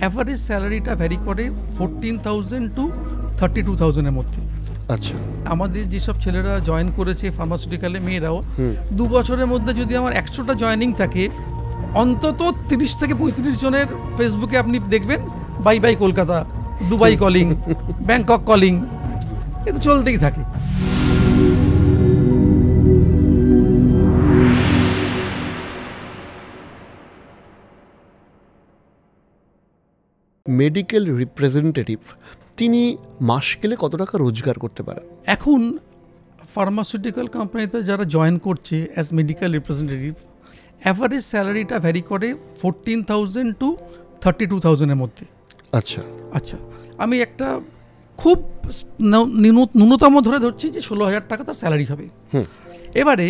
Average স্যালারিটা vary করে 14,000 to 32,000-এর মধ্যে। আচ্ছা, আমাদের যেসব ছেলেরা জয়েন করেছে ফার্মাসিউটিক্যালে, মেয়েরাও 2 বছরের মধ্যে যদি আমার 100টা জয়েনিং থাকে, অন্তত 30 থেকে 35 জনের ফেসবুকে আপনি দেখবেন bye bye Kolkata, Dubai calling, Bangkok calling, এ তো চলতেই থাকে। মেডিকেল রিপ্রেজেন্টেটিভ তিনি মাস গেলে কত টাকা রোজগার করতে পারেন? এখন ফার্মাসিউটিক্যাল কোম্পানিতে যারা জয়েন করছে অ্যাজ মেডিকেল রিপ্রেজেন্টেটিভ, অ্যাভারেজ স্যালারিটা ভ্যারি করে 14,000 to 32,000-এর মধ্যে। আচ্ছা আচ্ছা, আমি একটা খুব ন্যূনতম ধরে ধরছি যে 16,000 টাকা তার স্যালারি হবে। এবারে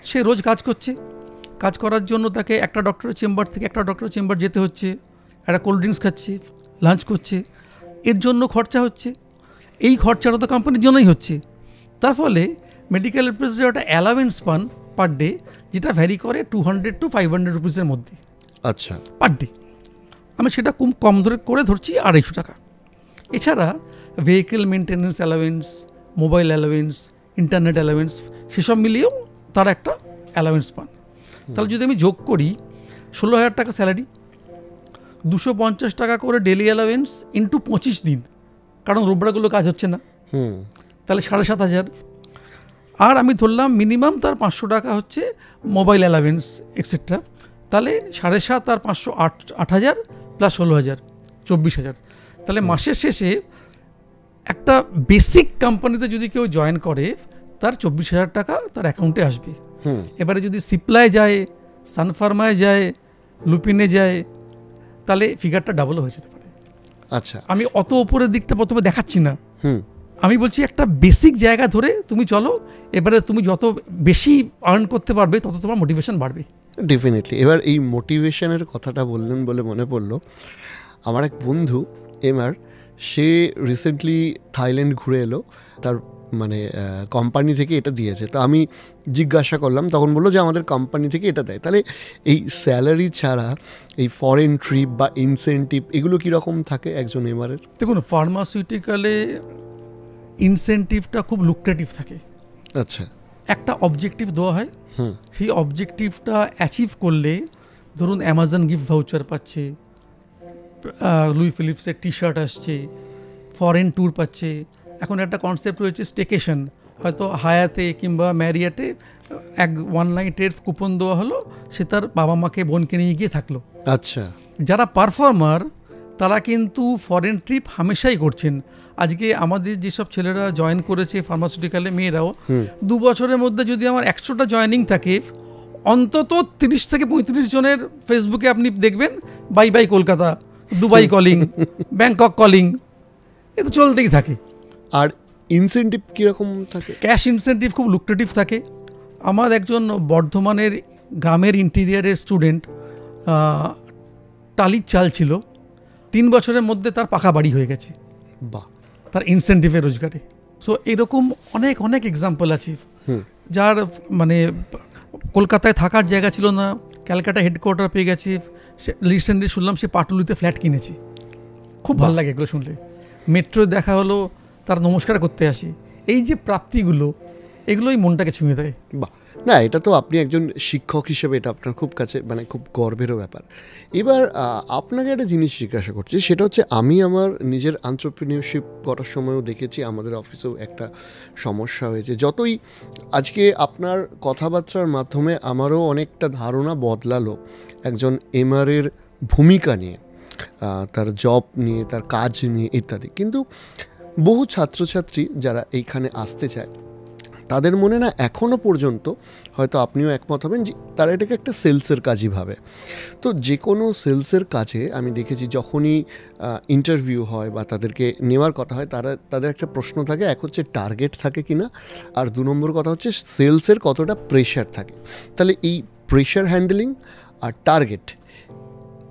সে রোজ কাজ করছে, কাজ করার জন্য তাকে একটা ডক্টরের চেম্বার থেকে একটা ডক্টরের চেম্বার যেতে হচ্ছে, একটা কোল্ড ড্রিঙ্কস খাচ্ছে, লাঞ্চ করছে, এর জন্য খরচা হচ্ছে। এই খরচাটা তো কোম্পানির জন্যই হচ্ছে। তার ফলে মেডিকেল রিপ্রেজেন্টেটিভ একটা অ্যালাওয়েন্স পান পার ডে, যেটা ভ্যারি করে 200 to 500 রুপিসের মধ্যে। আচ্ছা, পার ডে। আমি সেটা কম করে ধরছি 250 টাকা। এছাড়া vehicle maintenance allowance, mobile allowance, internet allowance, সেসব মিলিয়েও তারা একটা অ্যালাওয়েন্স পান। তাহলে যদি আমি যোগ করি 16,000 টাকা স্যালারি, 250 টাকা করে ডেলি অ্যালাওয়েন্স ইন্টু 25 দিন, কারণ রোববারগুলো কাজ হচ্ছে না, তাহলে 7,500। আর আমি ধরলাম মিনিমাম তার 500 টাকা হচ্ছে মোবাইল অ্যালাওয়েন্স এক্সেট্রা, তাহলে 7,500 আর 500 8,000 প্লাস 16,000 24,000। তাহলে মাসের শেষে একটা বেসিক কোম্পানিতে যদি কেউ জয়েন করে তার 24,000 টাকা তার অ্যাকাউন্টে আসবে। এবারে যদি সিপ্লায় যায়, সানফার্মায় যায়, লুপিনে যায়, তাহলে ফিগারটা ডাবলও হয়ে যেতে পারে। আচ্ছা, আমি অত উপরের দিকটা প্রথমে দেখাচ্ছি না, আমি বলছি একটা বেসিক জায়গা ধরে তুমি চলো। এবারে তুমি যত বেশি আর্ন করতে পারবে তত তোমার মোটিভেশন বাড়বে। ডেফিনেটলি। এবার এই মোটিভেশনের কথাটা বললেন বলে মনে পড়লো, আমার এক বন্ধু এমআর, সে রিসেন্টলি থাইল্যান্ড ঘুরে এলো, তার মানে কোম্পানি থেকে এটা দিয়েছে। তো আমি জিজ্ঞাসা করলাম, তখন বললো যে আমাদের কোম্পানি থেকে এটা দেয়। তাহলে এই স্যালারি ছাড়া এই ফরেন ট্রিপ বা ইনসেন্টিভ এগুলো কীরকম থাকে একজন এমআরের? দেখুন, ফার্মাসিউটিক্যালে ইনসেন্টিভটা খুব লুক্রেটিভ থাকে। আচ্ছা, একটা অবজেক্টিভ দেওয়া হয়, সেই অবজেক্টিভটা অ্যাচিভ করলে, ধরুন অ্যামাজন গিফট ভাউচার পাচ্ছে, লুই ফিলিপসের টি শার্ট আসছে, ফরেন ট্যুর পাচ্ছে। এখন একটা কনসেপ্ট রয়েছে স্টেকেশন, হয়তো হায়াতে কিংবা ম্যারিয়াটে ওয়ান নাইটের কুপন দেওয়া হলো, সে তার বাবা মাকে বোনকে নিয়ে গিয়ে থাকলো। আচ্ছা, যারা পারফর্মার তারা কিন্তু ফরেন ট্রিপ হামেশাই করছেন। আজকে আমাদের যেসব ছেলেরা জয়েন করেছে ফার্মাসিউটিক্যালে, মেয়েরাও 2 বছরের মধ্যে যদি আমার 100টা জয়েনিং থাকে, অন্তত 30 থেকে 35 জনের ফেসবুকে আপনি দেখবেন bye bye Kolkata, Dubai calling, Bangkok calling, এ তো চলতেই থাকে। আর ইনসেন্টিভ কীরকম থাকে? ক্যাশ ইনসেন্টিভ খুব লুক্রেটিভ থাকে। আমার একজন বর্ধমানের গ্রামের ইন্টিরিয়ারের স্টুডেন্ট, টালির চাল ছিল, 3 বছরের মধ্যে তার পাকা বাড়ি হয়ে গেছে, বাহ, তার ইনসেন্টিভের রোজগারে। সো এরকম অনেক অনেক এক্সাম্পল আছে, যার মানে কলকাতায় থাকার জায়গা ছিল না, ক্যালকাটা হেডকোয়ার্টার পেয়ে গেছে। রিসেন্টলি শুনলাম সে পাটুলিতে ফ্ল্যাট কিনেছে। খুব ভালো লাগে এগুলো শুনলে। মেট্রো দেখা হলো, তার নমস্কার করতে আসি। এই যে প্রাপ্তিগুলো, এগুলোই মনটাকে ছুঁয়ে দেয়। বাহ, না এটা তো আপনি একজন শিক্ষক হিসেবে এটা আপনার খুব কাছে মানে খুব গর্বেরও ব্যাপার। এবার আপনাকে একটা জিনিস জিজ্ঞাসা করছি, সেটা হচ্ছে আমি আমার নিজের এন্টারপ্রেনিয়রশিপ করার সময়ও দেখেছি, আমাদের অফিসেও একটা সমস্যা হয়েছে। যতই আজকে আপনার কথাবার্তার মাধ্যমে আমারও অনেকটা ধারণা বদলালো একজন এমআরের ভূমিকা নিয়ে, তার জব নিয়ে, তার কাজ নিয়ে ইত্যাদি। কিন্তু বহু ছাত্রছাত্রী যারা এইখানে আসতে চায়, তাদের মনে না এখনও পর্যন্ত, হয়তো আপনিও একমত হবেন, যে তারা এটাকে একটা সেলসের কাজই ভাবে। তো যে কোনো সেলসের কাজে আমি দেখেছি যখনই ইন্টারভিউ হয় বা তাদেরকে নেওয়ার কথা হয়, তাদের একটা প্রশ্ন থাকে, এক হচ্ছে টার্গেট থাকে কিনা, আর 2 নম্বর কথা হচ্ছে সেলসের কতটা প্রেশার থাকে। তাহলে এই প্রেশার হ্যান্ডেলিং আর টার্গেট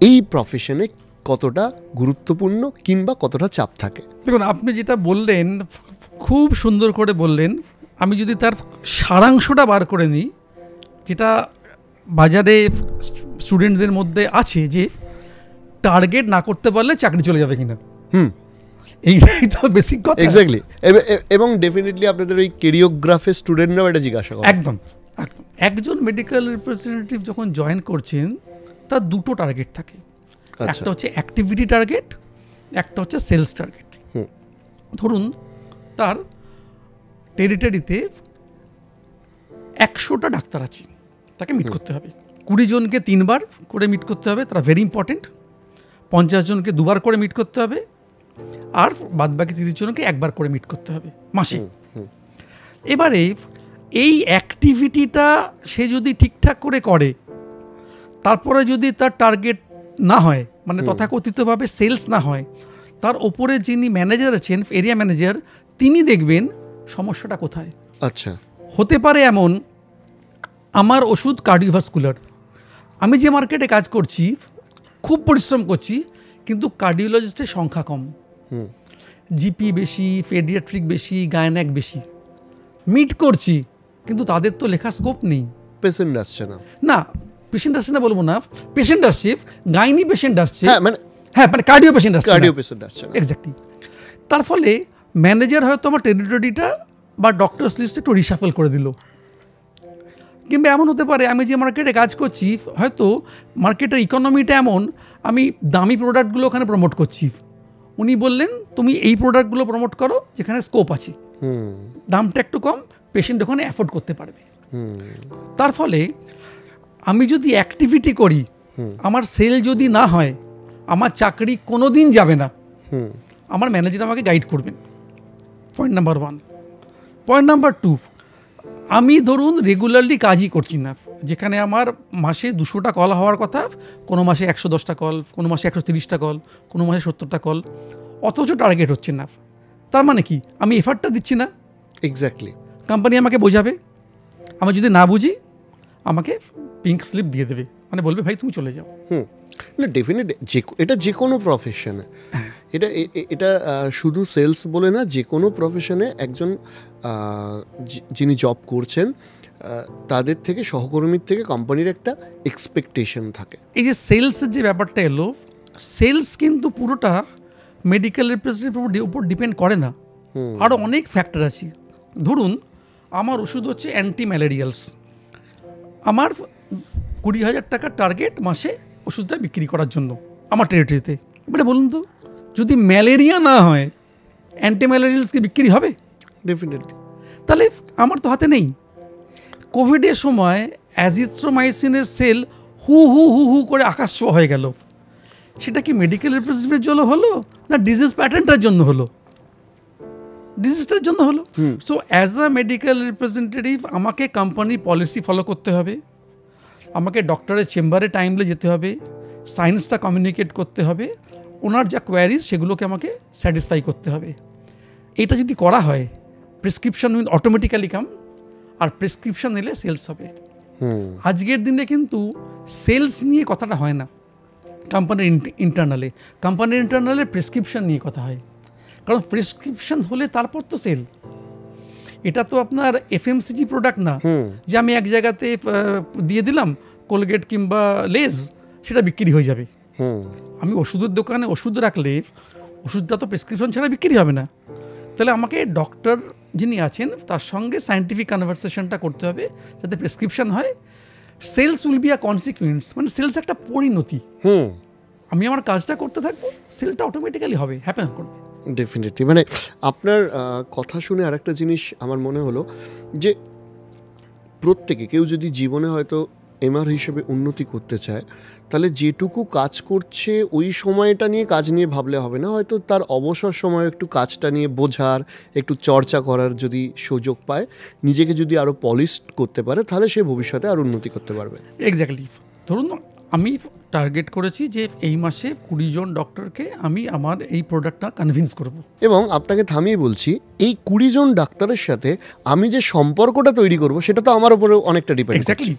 এই প্রফেশনে কতটা গুরুত্বপূর্ণ কিংবা কতটা চাপ থাকে? দেখুন, আপনি যেটা বললেন খুব সুন্দর করে বললেন। আমি যদি তার সারাংশটা বার করে নিই, যেটা বাজারে স্টুডেন্টদের মধ্যে আছে, যে টার্গেট না করতে পারলে চাকরি চলে যাবে কিনা, হুম, এইটাই তো বেসিক কথা। এক্স্যাক্টলি। এবং ডেফিনেটলি আপনাদের ওই কেরিওগ্রাফের স্টুডেন্টরাও এটা জিজ্ঞাসা করে। একদম একদম। একজন মেডিকেল রিপ্রেজেন্টেটিভ যখন জয়েন করছেন তার দুটো টার্গেট থাকে, একটা হচ্ছে অ্যাক্টিভিটি টার্গেট, একটা হচ্ছে সেলস টার্গেট। ধরুন তার টেরিটরিতে 100টা ডাক্তার আছে, তাকে মিট করতে হবে। 20 জনকে 3 বার করে মিট করতে হবে, তারা ভেরি ইম্পর্টেন্ট। 50 জনকে 2 বার করে মিট করতে হবে, আর বাদবাকি 30 জনকে 1 বার করে মিট করতে হবে মাসে। এবারে এই অ্যাক্টিভিটিটা সে যদি ঠিকঠাক করে করে, তারপরে যদি তার টার্গেট না হয়, মানে তথাকথিতভাবে সেলস না হয়, তার ওপরে যিনি ম্যানেজার আছেন, এরিয়া ম্যানেজার, তিনি দেখবেন সমস্যাটা কোথায়। আচ্ছা, হতে পারে এমন, আমার ওষুধ কার্ডিওভাস্কুলার, আমি যে মার্কেটে কাজ করছি খুব পরিশ্রম করছি, কিন্তু কার্ডিওলজিস্টের সংখ্যা কম, জিপি বেশি, পেডিয়াট্রিক বেশি, গায়নাক বেশি। মিট করছি কিন্তু তাদের তো লেখার স্কোপ নেই। পেশেন্ট আসছে না, না পেশেন্ট আসছে না বলবো না, পেশেন্ট আসছে, গাইনি পেশেন্ট আসছে, মানে কার্ডিও পেশেন্ট আসছে, কার্ডিও পেশেন্ট আসছে না। এক্স্যাক্টলি। তার ফলে ম্যানেজার হয়তো আমার টেরিটরিটা বা ডক্টরস লিস্ট একটু রিশাফল করে দিল। কিংবা এমন হতে পারে, আমি যে মার্কেটে কাজ করছি হয়তো মার্কেটের ইকোনমিটা এমন, আমি দামি প্রোডাক্টগুলো ওখানে প্রমোট করছি, উনি বললেন তুমি এই প্রোডাক্টগুলো প্রমোট করো যেখানে স্কোপ আছে, দামটা একটু কম, পেশেন্ট ওখানে অ্যাফোর্ড করতে পারবে। তার ফলে আমি যদি অ্যাক্টিভিটি করি, আমার সেল যদি না হয়, আমার চাকরি কোনো দিন যাবে না। আমার ম্যানেজার আমাকে গাইড করবেন, পয়েন্ট নাম্বার 1। পয়েন্ট নাম্বার 2, আমি ধরুন রেগুলারলি কাজই করছি না, যেখানে আমার মাসে 200টা কল হওয়ার কথা, কোনো মাসে 110টা কল, কোনো মাসে 130টা কল, কোনো মাসে 70টা কল, অথচ টার্গেট হচ্ছে না। তার মানে কি, আমি এফার্টটা দিচ্ছি না। এক্স্যাক্টলি। কোম্পানি আমাকে বোঝাবে, আমি যদি না বুঝি আমাকে পিঙ্ক স্লিপ দিয়ে দেবে, মানে বলবে ভাই তুমি চলে যাও। না ডেফিনেট, এটা যে কোনো প্রফেশনে, এটা শুধু সেলস বলে না, যে কোনো প্রফেশনে একজন যিনি জব করছেন তাদের থেকে, সহকর্মীর থেকে কোম্পানির একটা এক্সপেকটেশন থাকে। এই যে সেলসের যে ব্যাপারটা এলো, সেলস কিন্তু পুরোটা মেডিকেল রিপ্রেজেন্টেটিভের উপর ডিপেন্ড করে না, আরও অনেক ফ্যাক্টর আছে। ধরুন আমার ওষুধ হচ্ছে অ্যান্টি ম্যালেরিয়ালস, আমার 20,000 টাকার টার্গেট মাসে ওষুধটা বিক্রি করার জন্য আমার টেরিটরিতে। এবারে বলুন তো, যদি ম্যালেরিয়া না হয়, অ্যান্টি ম্যালেরিয়ালস কি বিক্রি হবে? ডেফিনেটলি। তাহলে আমার তো হাতে নেই। কোভিডের সময় অ্যাজিথ্রোমাইসিনের সেল হু হু হু হু করে আকাশ ছোঁয়া হয়ে গেল, সেটা কি মেডিকেল রিপ্রেজেন্টেটিভের জন্য হলো, না ডিজিজ প্যাটার্নটার জন্য হলো? ডিজিজটার জন্য হলো। So as a medical representative আমাকে কোম্পানির পলিসি ফলো করতে হবে, আমাকে ডক্টরের চেম্বারে টাইমলি যেতে হবে, সায়েন্সটা কমিউনিকেট করতে হবে, ওনার যা কোয়ারিজ সেগুলোকে আমাকে স্যাটিসফাই করতে হবে। এটা যদি করা হয়, প্রেসক্রিপশন উইল অটোমেটিক্যালি কাম, আর প্রেসক্রিপশন এলে সেলস হবে। আজকের দিনে কিন্তু সেলস নিয়ে কথাটা হয় না কোম্পানির ইন্টারনালে প্রেসক্রিপশন নিয়ে কথা হয়, কারণ প্রেসক্রিপশন হলে তারপর তো সেল। এটা তো আপনার এফএমসিজি প্রোডাক্ট না যে আমি এক জায়গাতে দিয়ে দিলাম কোলগেট কিংবা লেজ, সেটা বিক্রি হয়ে যাবে। আমি ওষুধের দোকানে ওষুধ রাখলে ওষুধটা তো প্রেসক্রিপশন ছাড়া বিক্রি হবে না। তাহলে আমাকে ডক্টর যিনি আছেন তার সঙ্গে সায়েন্টিফিক কনভারসেশনটা করতে হবে যাতে প্রেসক্রিপশন হয়। Sales will be a consequence, মানে সেলস একটা পরিণতি। আমি আমার কাজটা করতে থাকবো, সেলটা অটোমেটিক্যালি হবে, হ্যাপেন করবে। ডেফিনেটলি। মানে আপনার কথা শুনে আরেকটা জিনিস আমার মনে হলো যে প্রত্যেকে, কেউ যদি জীবনে হয়তো এমআর হিসেবে উন্নতি করতে চায়, তাহলে যেটুকু কাজ করছে ওই সময়টা নিয়ে কাজ নিয়ে ভাবলে হবে না, হয়তো তার অবসর সময় একটু কাজটা নিয়ে বোঝার, একটু চর্চা করার যদি সুযোগ পায়, নিজেকে যদি আরও পলিশ করতে পারে, তাহলে সে ভবিষ্যতে আরও উন্নতি করতে পারবে। এক্স্যাক্টলি। ধরুন আমি টার্গেট করেছি যে এই মাসে 20 জন ডক্টরকে আমি আমার এই প্রোডাক্টটা কনভিন্স করব। এবং আপনাকে থামিয়ে বলছি, এই 20 জন ডাক্তারের সাথে আমি যে সম্পর্কটা তৈরি করব সেটা তো আমার উপরেও অনেকটা ডিপেন্ড করছে। এক্স্যাক্টলি।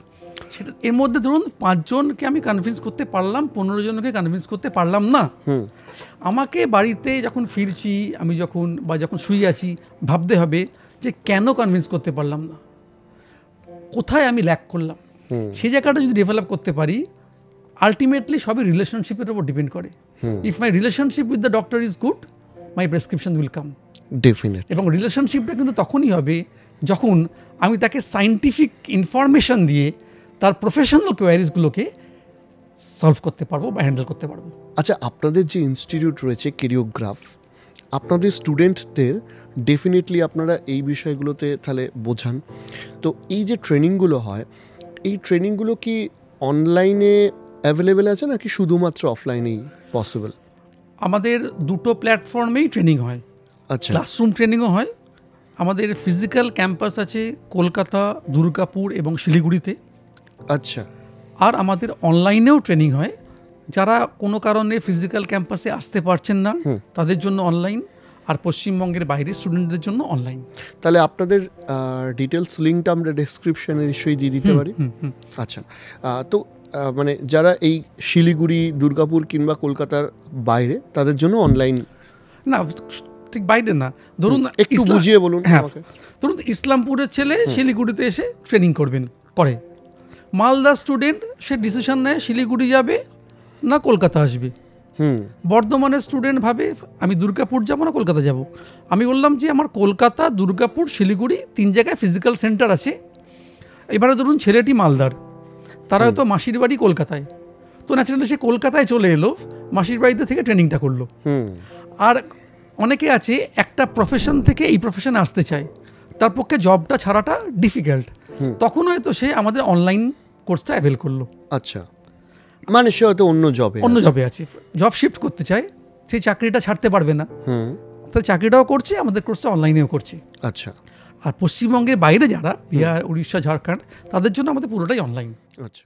সেটা এর মধ্যে ধরুন 5 জনকে আমি কনভিন্স করতে পারলাম, 15 জনকে কনভিন্স করতে পারলাম না, আমাকে বাড়িতে যখন ফিরছি আমি যখন শুয়ে আছি ভাবতে হবে যে কেন কনভিন্স করতে পারলাম না, কোথায় আমি ল্যাক করলাম। সেই জায়গাটা যদি ডেভেলপ করতে পারি, আলটিমেটলি সবই রিলেশনশিপের উপর ডিপেন্ড করে। If my relationship with the doctor is good, my prescription will come. Definite. এবং রিলেশনশিপটা কিন্তু তখনই হবে যখন আমি তাকে সায়েন্টিফিক ইনফরমেশন দিয়ে তার প্রফেশনাল কোয়ারিজগুলোকে সলভ করতে পারবো বা হ্যান্ডেল করতে পারবো। আচ্ছা, আপনাদের যে ইনস্টিটিউট রয়েছে কেরিওগ্রাফ, আপনাদের স্টুডেন্টদের ডেফিনেটলি আপনারা এই বিষয়গুলোতে তাহলে বোঝান। তো এই যে ট্রেনিংগুলো হয়, এই ট্রেনিংগুলো কি অনলাইনে অ্যাভেলেবেল আছে নাকি শুধুমাত্র অফলাইনেই পসিবল? আমাদের দুটো প্ল্যাটফর্মেই ট্রেনিং হয়। আচ্ছা, ক্লাসরুম ট্রেনিংও হয়। আমাদের ফিজিক্যাল ক্যাম্পাস আছে কলকাতা, দুর্গাপুর এবং শিলিগুড়িতে। আচ্ছা, আর আমাদের অনলাইনেও ট্রেনিং হয়। যারা কোনো কারণে ফিজিক্যাল ক্যাম্পাসে আসতে পারছেন না তাদের জন্য অনলাইন, আর পশ্চিমবঙ্গের বাইরের স্টুডেন্টদের জন্য অনলাইন। তাহলে আপনাদের ডিটেলস লিঙ্কটা আমরা ডেসক্রিপশনে নিশ্চয়ই দিয়ে দিতে পারি। আচ্ছা, তো মানে যারা এই শিলিগুড়ি, দুর্গাপুর কিংবা কলকাতার বাইরে, তাদের জন্য অনলাইন না, ঠিক বাইরে না। ধরুন একটু বুঝিয়ে বলুন আমাকে। ধরুন ইসলামপুরের ছেলে শিলিগুড়িতে এসে ট্রেনিং করে। মালদা স্টুডেন্ট সে ডিসিশন নেয় শিলিগুড়ি যাবে না কলকাতা আসবে। বর্ধমানের স্টুডেন্ট ভাবে আমি দুর্গাপুর যাবো না কলকাতা যাব। আমি বললাম যে আমার কলকাতা, দুর্গাপুর, শিলিগুড়ি 3 জায়গায় ফিজিক্যাল সেন্টার আছে। এবারে ধরুন ছেলেটি মালদার, তারা হয়তো মাসির বাড়ি কলকাতায়, তো ন্যাচারালি সে কলকাতায় চলে এলো, মাসির বাড়িতে থেকে ট্রেনিংটা করলো। আর অনেকে আছে একটা প্রফেশন থেকে এই প্রফেশনে আসতে চায়, তার পক্ষে জবটা ছাড়াটা ডিফিকাল্ট, তখন হয়তো সে আমাদের অনলাইন কোর্সটা অ্যাভেল করলো। আচ্ছা, মানে সে হয়তো অন্য জবে আছে, জব শিফট করতে চায়, সেই চাকরিটা ছাড়তে পারবে না, তো চাকরিটাও করছে, আমাদের কোর্সটা অনলাইনেও করছে। আচ্ছা, আর পশ্চিমবঙ্গের বাইরে যারা বিহার, উড়িষ্যা, ঝাড়খণ্ড, তাদের জন্য আমাদের পুরোটাই অনলাইন। আচ্ছা।